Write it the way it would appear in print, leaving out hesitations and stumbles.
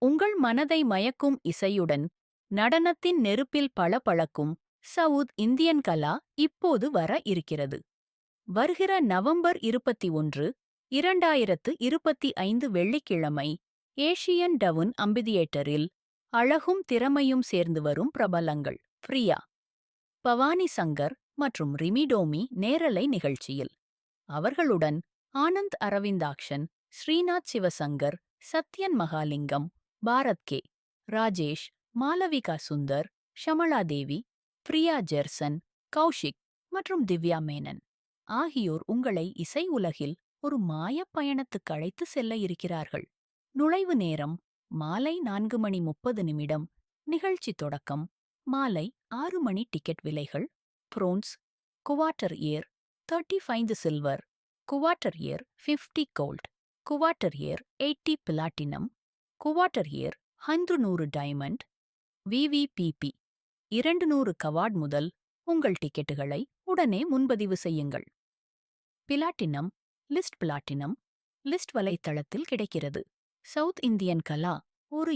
உங்கள் மனதை மயக்கும் இசையுடன் நடனத்தின் நெருப்பில் பளபளக்கும் சவுத் இந்தியன் கலா இப்போது வர இருக்கிறது. வருகிற நவம்பர் 21, 2025 வெள்ளிக்கிழமை ஏஷியன் டவுன் அம்பிதியேட்டரில் அழகும் திறமையும் சேர்ந்து வரும் பிரபலங்கள் பிரியா, பவானி சங்கர் மற்றும் ரிமிடோமி நேரலை நிகழ்ச்சியில். அவர்களுடன் ஆனந்த் அரவிந்தாக்ஷன், ஸ்ரீநாத் சிவசங்கர், சத்யன் மகாலிங்கம், பாரத் கே. ராஜேஷ், மாலவிகா சுந்தர், ஷமளா தேவி, பிரியா ஜெர்சன், கௌஷிக் மற்றும் திவ்யா மேனன் ஆகியோர் உங்களை இசை உலகில் ஒரு மாயப் பயணத்துக்கு அழைத்து செல்ல இருக்கிறார்கள். நுழைவு நேரம் மாலை 4:30 நிகழ்ச்சி தொடக்கம் மாலை 6 மணி. டிக்கெட் விலைகள்: bronze quarter year 35 silver, quarter year 50 gold, quarter year 80 platinum, quarter year 100 diamond, VVIP 200 கவாட் முதல். உங்கள் டிக்கெட்டுகளை உடனே முன்பதிவு செய்யுங்கள். பிளாட்டினம் லிஸ்ட் வலைத்தளத்தில் கிடைக்கிறது. சவுத் இந்தியன் கலா ஒரு